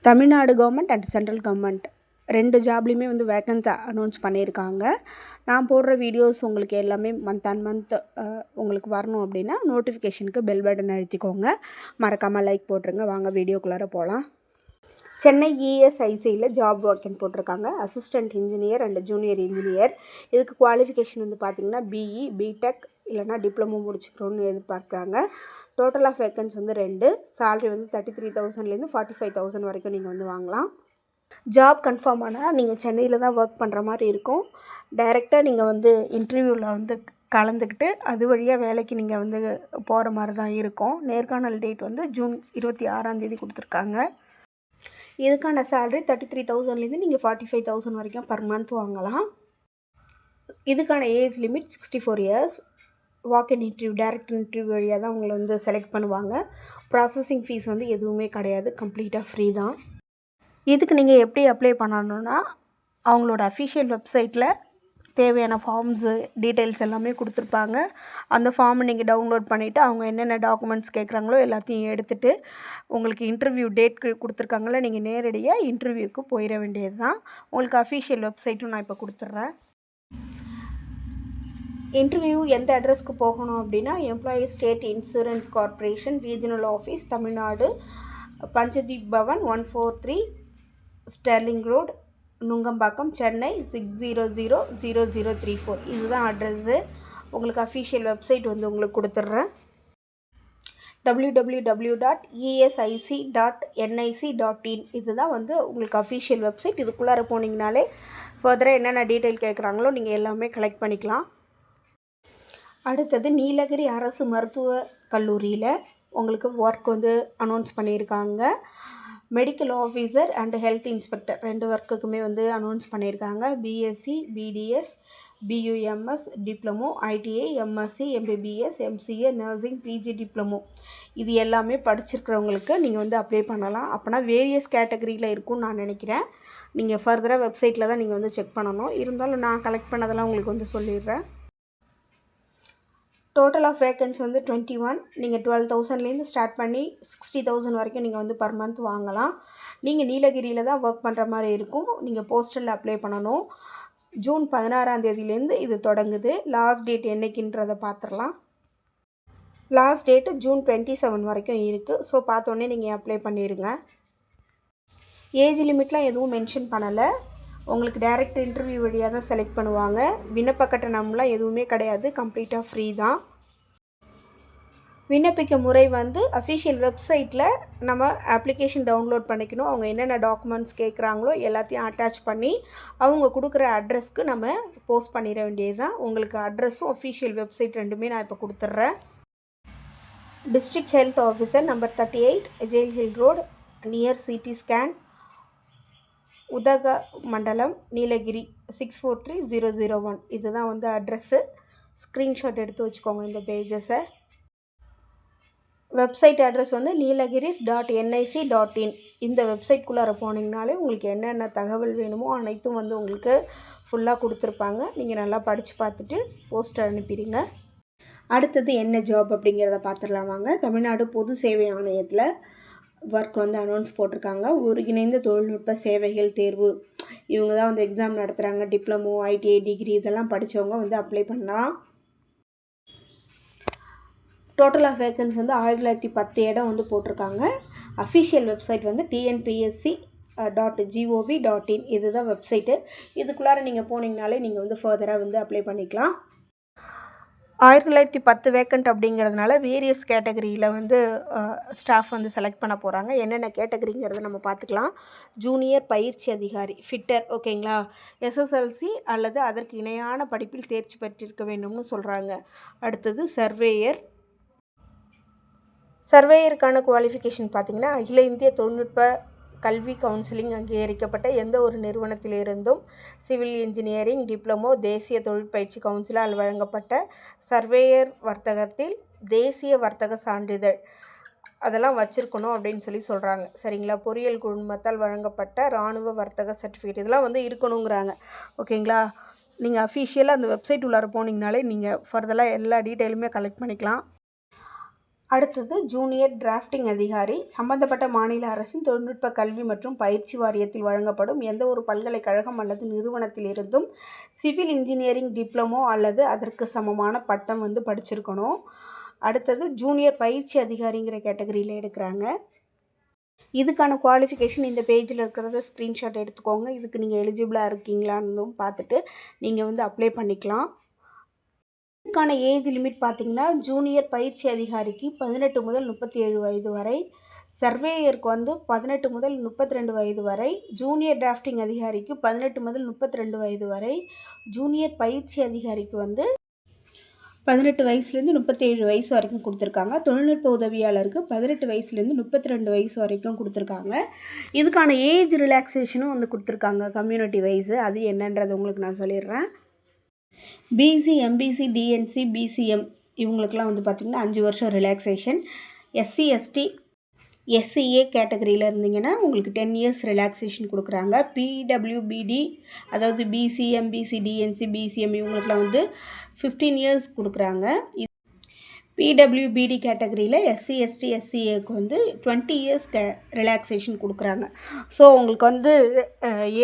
Tamil Nadu government and central government 2 ஜாப்லேயுமே வந்து vacant announce பண்ணியிருக்காங்க. நான் போடுற வீடியோஸ் உங்களுக்கு எல்லாமே மந்த் ஆன் மந்த் உங்களுக்கு வரணும் அப்படின்னா நோட்டிஃபிகேஷனுக்கு பெல் பட்டன் அழுத்திக்கோங்க. மறக்காமல் லைக் போட்டுருங்க. வாங்க வீடியோக்குள்ளார போகலாம். சென்னை இஎஸ்ஐசியில் ஜாப் வேக்கன்ட் போட்டிருக்காங்க. Assistant engineer and junior engineer. இதுக்கு குவாலிஃபிகேஷன் வந்து பார்த்திங்கன்னா பிஇ, பிடெக் இல்லைனா டிப்ளமோ முடிச்சுக்கிறோன்னு எதிர்பார்க்குறாங்க. டோட்டல் ஆஃப் வேக்கன்ஸ் வந்து 2. சேலரி வந்து 33,000லேருந்து 45,000 வரைக்கும் நீங்கள் வந்து வாங்கலாம். ஜாப் கன்ஃபார்ம் ஆனால் நீங்கள் சென்னையில் தான் ஒர்க் பண்ணுற மாதிரி இருக்கும். டைரெக்டாக நீங்கள் வந்து இன்டர்வியூவில் வந்து கலந்துக்கிட்டு அது வழியாக வேலைக்கு நீங்கள் வந்து போகிற மாதிரி தான் இருக்கும். நேர்காணல் டேட் வந்து ஜூன் 26 கொடுத்துருக்காங்க. இதுக்கான சேலரி 33,000லேருந்து நீங்கள் 45,000 வரைக்கும் பர் மந்த் வாங்கலாம். இதுக்கான age limit 64 years. Walk in interview, direct interview வழியாக தான் உங்களை வந்து செலக்ட் பண்ணுவாங்க. ப்ராசஸிங் ஃபீஸ் வந்து எதுவுமே கிடையாது, கம்ப்ளீட்டாக ஃப்ரீ தான். இதுக்கு நீங்கள் எப்படி அப்ளை பண்ணணுன்னா அவங்களோட அஃபிஷியல் வெப்சைட்டில் தேவையான ஃபார்ம்ஸு டீட்டெயில்ஸ் எல்லாமே கொடுத்துருப்பாங்க. அந்த ஃபார்மை நீங்கள் டவுன்லோட் பண்ணிவிட்டு அவங்க என்னென்ன டாக்குமெண்ட்ஸ் கேட்குறாங்களோ எல்லாத்தையும் எடுத்துகிட்டு உங்களுக்கு இன்டர்வியூ டேட் கொடுத்துருக்காங்கள, நீங்கள் நேரடியாக இன்டர்வியூக்கு போயிட வேண்டியது தான். உங்களுக்கு அஃபிஷியல் வெப்சைட்டும் நான் இப்போ கொடுத்துட்றேன். இன்டர்வியூ எந்த அட்ரஸ்க்கு போகணும் அப்படின்னா employees state insurance corporation regional office Tamil Nadu, Panchdeep Bhavan 143 sterling road, Nungambakkam, Chennai 600034. இதுதான் அட்ரெஸ்ஸு. உங்களுக்கு அஃபிஷியல் வெப்சைட் வந்து உங்களுக்கு கொடுத்துட்றேன். www.esic.nic.in. இதுதான் வந்து உங்களுக்கு அஃபிஷியல் வெப்சைட். இதுக்குள்ளார போனீங்கனாலே ஃபர்தராக என்னென்ன டீட்டெயில் கேட்குறாங்களோ நீங்கள் எல்லாமே கலெக்ட் பண்ணிக்கலாம். அடுத்தது நீலகிரி அரசு மருத்துவக் கல்லூரியில் உங்களுக்கு ஒர்க் வந்து அனௌன்ஸ் பண்ணியிருக்காங்க. Medical officer and health inspector 2 ஒர்க்குக்குமே வந்து அனௌன்ஸ் பண்ணியிருக்காங்க. BSc, BDS, BUMS, diploma, ITI, MSc, MBBS, MCA, nursing, PG diploma இது எல்லாமே படிச்சிருக்கிறவங்களுக்கு நீங்கள் வந்து அப்ளை பண்ணலாம். அப்போனா வேரியஸ் கேட்டகரியில் இருக்கும்னு நான் நினைக்கிறேன். நீங்கள் ஃபர்தராக வெப்சைட்டில் தான் நீங்கள் வந்து செக் பண்ணணும். இருந்தாலும் நான் கலெக்ட் பண்ணதெல்லாம் உங்களுக்கு வந்து சொல்லிடுறேன். டோட்டல் ஆஃப் வேக்கன்ஸ் வந்து 21. நீங்கள் 12,000லேருந்து ஸ்டார்ட் பண்ணி 60,000 வரைக்கும் நீங்கள் வந்து பர் மந்த் வாங்கலாம். நீங்கள் நீலகிரியில் தான் ஒர்க் பண்ணுற மாதிரி இருக்கும். நீங்கள் போஸ்டலில் அப்ளை பண்ணணும். ஜூன் 16 இது தொடங்குது. லாஸ்ட் டேட் என்றைக்குன்றதை பார்த்துடலாம். லாஸ்ட் டேட்டு ஜூன் 27 வரைக்கும் இருக்குது. ஸோ பார்த்தோன்னே நீங்கள் அப்ளை பண்ணிடுங்க. ஏஜ் லிமிட்லாம் எதுவும் மென்ஷன் பண்ணலை. உங்களுக்கு டைரக்ட் இன்டர்வியூ வழியாக தான் செலக்ட் பண்ணுவாங்க. விண்ணப்ப கட்டணம்லாம் எதுவுமே கிடையாது, கம்ப்ளீட்டாக ஃப்ரீ தான். விண்ணப்பிக்க முறை வந்து அஃபிஷியல் வெப்சைட்டில் நம்ம அப்ளிகேஷன் டவுன்லோட் பண்ணிக்கணும். அவங்க என்னென்ன டாக்குமெண்ட்ஸ் கேட்குறாங்களோ எல்லாத்தையும் அட்டாச் பண்ணி அவங்க கொடுக்குற அட்ரஸ்க்கு நம்ம போஸ்ட் பண்ணிட வேண்டியது தான். உங்களுக்கு அட்ரஸும் அஃபிஷியல் வெப்சைட் ரெண்டுமே நான் இப்போ கொடுத்துட்றேன். District health officer number 38 Jail Hill Road near CT scan, Udhagamandalam, Nilgiri 643001. இதுதான் வந்து அட்ரெஸ்ஸு. ஸ்க்ரீன்ஷாட் எடுத்து வச்சுக்கோங்க இந்த பேஜஸை. வெப்சைட் அட்ரஸ் வந்து neelagiris.nic.in. இந்த வெப்சைட்குள்ளார போனீங்கனாலே உங்களுக்கு என்னென்ன தகவல் வேணுமோ அனைத்தும் வந்து உங்களுக்கு ஃபுல்லாக கொடுத்துருப்பாங்க. நீங்கள் நல்லா படித்து பார்த்துட்டு போஸ்டர் அனுப்பிடுங்க. அடுத்தது என்ன ஜாப் அப்படிங்கிறத பார்த்துடலாம் வாங்க. தமிழ்நாடு பொது சேவை ஆணையத்தில் ஒர்க் வந்து அனௌன்ஸ் போட்டிருக்காங்க. ஒருங்கிணைந்த தொழில்நுட்ப சேவைகள் தேர்வு இவங்க தான் வந்து எக்ஸாம் நடத்துகிறாங்க. டிப்ளமோ, ஐடிஐ, டிகிரி இதெல்லாம் படித்தவங்க வந்து அப்ளை பண்ணலாம். டோட்டல் ஆஃப் வேக்கன்ஸ் வந்து 1910 இடம் வந்து போட்டிருக்காங்க. அஃபிஷியல் வெப்சைட் வந்து tnpsc.gov.in. இதுதான் வெப்சைட்டு. இதுக்குள்ளார நீங்கள் போனீங்கனாலே நீங்கள் வந்து ஃபர்தராக வந்து அப்ளை பண்ணிக்கலாம். 1910 வேக்கண்ட் அப்படிங்கிறதுனால வேரியஸ் கேட்டகரியில் வந்து ஸ்டாஃப் வந்து செலக்ட் பண்ண போகிறாங்க. என்னென்ன கேட்டகரிங்கிறத நம்ம பார்த்துக்கலாம். ஜூனியர் பயிற்சி அதிகாரி ஃபிட்டர், ஓகேங்களா. எஸ்எஸ்எல்சி அல்லது அதற்கு இணையான படிப்பில் தேர்ச்சி பெற்றிருக்க வேண்டும்னு சொல்கிறாங்க. அடுத்தது சர்வேயருக்கான குவாலிஃபிகேஷன் பார்த்திங்கன்னா அகில இந்திய தொழில்நுட்ப கல்வி கவுன்சிலிங் அங்கீகரிக்கப்பட்ட எந்த ஒரு நிறுவனத்திலிருந்தும் சிவில் இன்ஜினியரிங் டிப்ளமோ, தேசிய தொழிற்பயிற்சி கவுன்சிலால் வழங்கப்பட்ட சர்வேயர் வர்த்தகத்தில் தேசிய வர்த்தக சான்றிதழ் அதெல்லாம் வச்சுருக்கணும் அப்படின்னு சொல்கிறாங்க. சரிங்களா. பொறியியல் குழுமத்தால் வழங்கப்பட்ட இராணுவ வர்த்தக சர்டிஃபிகேட் இதெல்லாம் வந்து இருக்கணுங்கிறாங்க. ஓகேங்களா. நீங்கள் அஃபிஷியலாக அந்த வெப்சைட் உள்ளார போனீங்கனாலே நீங்கள் ஃபர்தராக எல்லா டீட்டெயிலுமே கலெக்ட் பண்ணிக்கலாம். அடுத்தது ஜூனியர் டிராஃப்டிங் அதிகாரி. சம்பந்தப்பட்ட மாநில அரசின் தொழில்நுட்ப கல்வி மற்றும் பயிற்சி வாரியத்தில் வழங்கப்படும் எந்த ஒரு பல்கலைக்கழகம் அல்லது நிறுவனத்தில் இருந்தும் சிவில் இன்ஜினியரிங் டிப்ளமோ அல்லது அதற்கு சமமான பட்டம் படிச்சிருக்கணும். அடுத்தது ஜூனியர் பயிற்சி அதிகாரிங்கிற கேட்டகரியில் எடுக்கிறாங்க. இதுக்கான குவாலிஃபிகேஷன் இந்த பேஜில் இருக்கிறத ஸ்க்ரீன்ஷாட் எடுத்துக்கோங்க. இதுக்கு நீங்கள் எலிஜிபிளாக இருக்கீங்களான்னு பார்த்துட்டு நீங்கள் அப்ளை பண்ணிக்கலாம். இதுக்கான ஏஜ் லிமிட் பார்த்திங்கன்னா ஜூனியர் பயிற்சி அதிகாரிக்கு 18 முதல் 37 வயது வரை, சர்வேயருக்கு 18 முதல் 32 வயது வரை, ஜூனியர் டிராஃப்டிங் அதிகாரிக்கு 18 முதல் 32 வயது வரை, ஜூனியர் பயிற்சி அதிகாரிக்கு 18 வயசுலேருந்து 37 வயசு வரைக்கும் கொடுத்துருக்காங்க. தொழில்நுட்ப உதவியாளருக்கு 18 வயசுலேருந்து 32 வயசு வரைக்கும் கொடுத்துருக்காங்க. இதுக்கான ஏஜ் ரிலாக்ஸேஷனும் கொடுத்துருக்காங்க கம்யூனிட்டி வைஸு. அது என்னன்றது உங்களுக்கு நான் சொல்லிடுறேன். பிசி, எம்பிசி, டிஎன்சி, பிசிஎம் இவங்களுக்கெல்லாம் பார்த்திங்கன்னா 5 வருஷம் ரிலாக்ஸேஷன். எஸ்சி, எஸ்டி, எஸ்சிஏ கேட்டகரியில் இருந்தீங்கன்னா உங்களுக்கு 10 இயர்ஸ் ரிலாக்ஸேஷன் கொடுக்குறாங்க. பிடபிள்யூபிடி அதாவது பிசி, எம்பிசி, டிஎன்சி, பிசிஎம் இவங்களுக்குலாம் 15 இயர்ஸ் கொடுக்குறாங்க. பிடபிள்யூபிடி கேட்டகரியில் எஸ்சி, எஸ்டி, எஸ்சிஏக்கு 20 இயர்ஸ் ரிலாக்ஸேஷன் கொடுக்குறாங்க. ஸோ உங்களுக்கு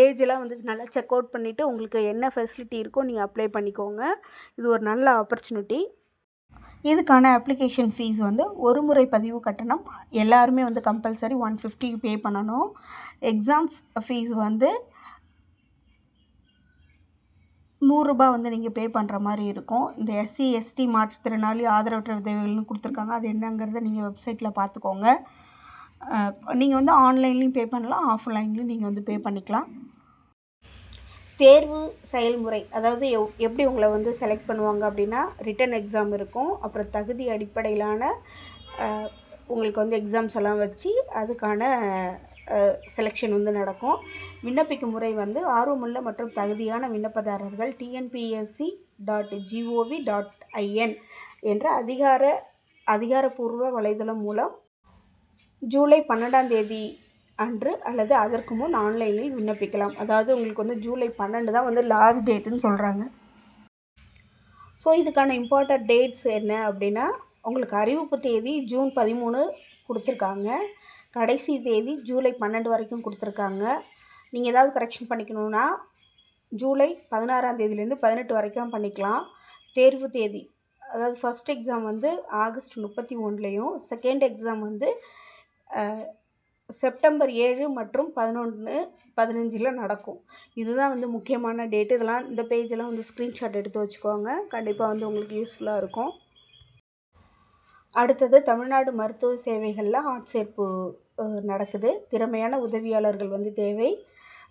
ஏஜெலாம் நல்லா செக் அவுட் பண்ணிவிட்டு உங்களுக்கு என்ன ஃபெசிலிட்டி இருக்கோ நீங்கள் அப்ளை பண்ணிக்கோங்க. இது ஒரு நல்ல ஆப்பர்ச்சுனிட்டி. இதுக்கான அப்ளிகேஷன் ஃபீஸ் ஒரு முறை பதிவு கட்டணம் எல்லாருமே கம்பல்சரி 150 பே பண்ணணும். எக்ஸாம் ஃபீஸ் 100 ரூபாய் நீங்கள் பே பண்ணுற மாதிரி இருக்கும். இந்த எஸ்சி, எஸ்டி, மாற்றுத்திறனாளி, ஆதரவற்ற விதவைகள்னு கொடுத்துருக்காங்க. அது என்னங்கிறத நீங்கள் வெப்சைட்டில் பார்த்துக்கோங்க. நீங்கள் ஆன்லைன்லேயும் பே பண்ணலாம், ஆஃப்லைன்லேயும் நீங்கள் பே பண்ணிக்கலாம். தேர்வு செயல்முறை அதாவது எப்படி உங்களை செலக்ட் பண்ணுவாங்க அப்படின்னா ரிட்டன் எக்ஸாம் இருக்கும். அப்புறம் தகுதி அடிப்படையிலான உங்களுக்கு எக்ஸாம்ஸ் எல்லாம் வச்சு அதுக்கான செலெக்ஷன் நடக்கும். விண்ணப்பிக்கும் முறை ஆர்வமுள்ள மற்றும் தகுதியான விண்ணப்பதாரர்கள் tnpsc.gov.in என்ற அதிகாரப்பூர்வ வலைதளம் மூலம் ஜூலை 12ஆம் தேதி அன்று அல்லது அதற்கு முன் ஆன்லைனில் விண்ணப்பிக்கலாம். அதாவது உங்களுக்கு ஜூலை 12 தான் லாஸ்ட் டேட்டுன்னு சொல்கிறாங்க. ஸோ இதுக்கான இம்பார்ட்டன்ட் டேட்ஸ் என்ன அப்படின்னா உங்களுக்கு அறிவிப்பு தேதி ஜூன் 13 கொடுத்துருக்காங்க. கடைசி தேதி ஜூலை 12 வரைக்கும் கொடுத்துருக்காங்க. நீங்கள் ஏதாவது கரெக்ஷன் பண்ணிக்கணுன்னா ஜூலை 16ஆம் தேதியிலேருந்து 18 வரைக்கும் பண்ணிக்கலாம். தேர்வு தேதி அதாவது ஃபஸ்ட் எக்ஸாம் ஆகஸ்ட் 31லேயும் செகண்ட் எக்ஸாம் செப்டம்பர் 7 மற்றும் 11, 15 நடக்கும். இதுதான் முக்கியமான டேட்டு. இதெல்லாம் இந்த பேஜெல்லாம் ஸ்க்ரீன்ஷாட் எடுத்து வச்சுக்கோங்க. கண்டிப்பாக உங்களுக்கு யூஸ்ஃபுல்லாக இருக்கும். அடுத்தது தமிழ்நாடு மருத்துவ சேவைகளில் ஆட்சேர்ப்பு நடக்குது. திறமையான உதவியாளர்கள் தேவை.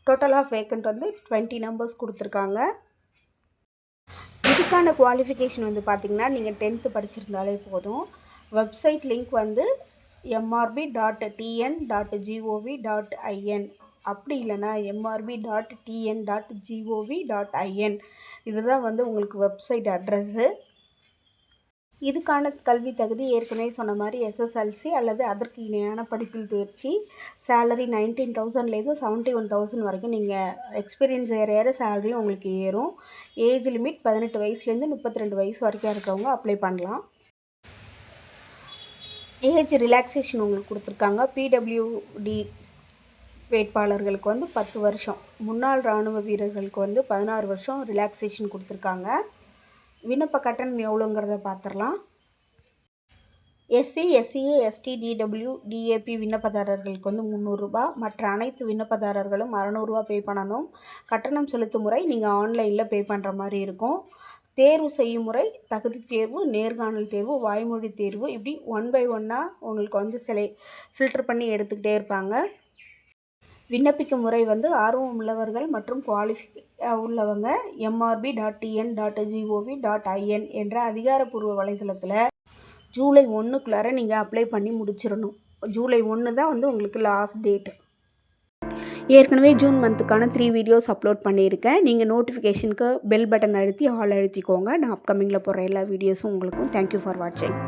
டோட்டல் ஆஃப் வேக்கண்ட் 20 நம்பர்ஸ் கொடுத்துருக்காங்க. இதுக்கான குவாலிஃபிகேஷன் பார்த்திங்கன்னா நீங்கள் 10th படிச்சிருந்தாலே போதும். வெப்சைட் லிங்க் mrb.tn.gov.in அப்படி இல்லைனா mrb.tn.gov.in இதுதான் உங்களுக்கு வெப்சைட் அட்ரஸ்ஸு. இதுக்கான கல்வி தகுதி ஏற்கனவே சொன்ன மாதிரி எஸ்எஸ்எல்சி அல்லது அதற்கு இணையான படிப்பில் தேர்ச்சி. சேலரி 19,000லேருந்து 71,000 வரைக்கும் நீங்கள் எக்ஸ்பீரியன்ஸ் ஏற சேலரியும் உங்களுக்கு ஏறும். ஏஜ் லிமிட் 18 வயசுலேருந்து 32 வயசு வரைக்கும் இருக்கவங்க அப்ளை பண்ணலாம். ஏஜ் ரிலாக்ஸேஷன் உங்களுக்கு கொடுத்துருக்காங்க. பிடபிள்யூடி வேட்பாளர்களுக்கு 10 வருஷம், முன்னாள் இராணுவ வீரர்களுக்கு 16 வருஷம் ரிலாக்ஸேஷன் கொடுத்துருக்காங்க. விண்ணப்ப கட்டணம் எவ்வளோங்கிறத பார்த்துடலாம். SC, SCA, ST, DW, DAP விண்ணப்பதாரர்களுக்கு 300 ரூபாய். மற்ற அனைத்து விண்ணப்பதாரர்களும் 600 ரூபாய் பே பண்ணணும். கட்டணம் செலுத்தும் முறை நீங்கள் ஆன்லைனில் பே பண்ணுற மாதிரி இருக்கும். தேர்வு செய்யும் முறை தகுதி தேர்வு, நேர்காணல் தேர்வு, வாய்மொழி தேர்வு, இப்படி 1 by 1 உங்களுக்கு ஃபில்டர் பண்ணி எடுத்துக்கிட்டே இருப்பாங்க. விண்ணப்பிக்கும் முறை ஆர்வம் உள்ளவர்கள் மற்றும் உள்ளவங்க mrb.tn.gov.in என்ற அதிகாரப்பூர்வ வலைதளத்தில் ஜூலை 1க்குள்ளார நீங்கள் அப்ளை பண்ணி முடிச்சிடணும். ஜூலை 1 தான் உங்களுக்கு லாஸ்ட் டேட்டு. ஏற்கனவே ஜூன் மந்த்துக்கான 3 வீடியோஸ் அப்லோட் பண்ணியிருக்கேன். நீங்கள் நோட்டிஃபிகேஷனுக்கு பெல் பட்டன் அழுத்தி ஆல் அழுத்திக்கோங்க. நான் அப்கமிங்கில் போகிற எல்லா வீடியோஸும் உங்களுக்கும். தேங்க்யூ ஃபார் வாட்சிங்.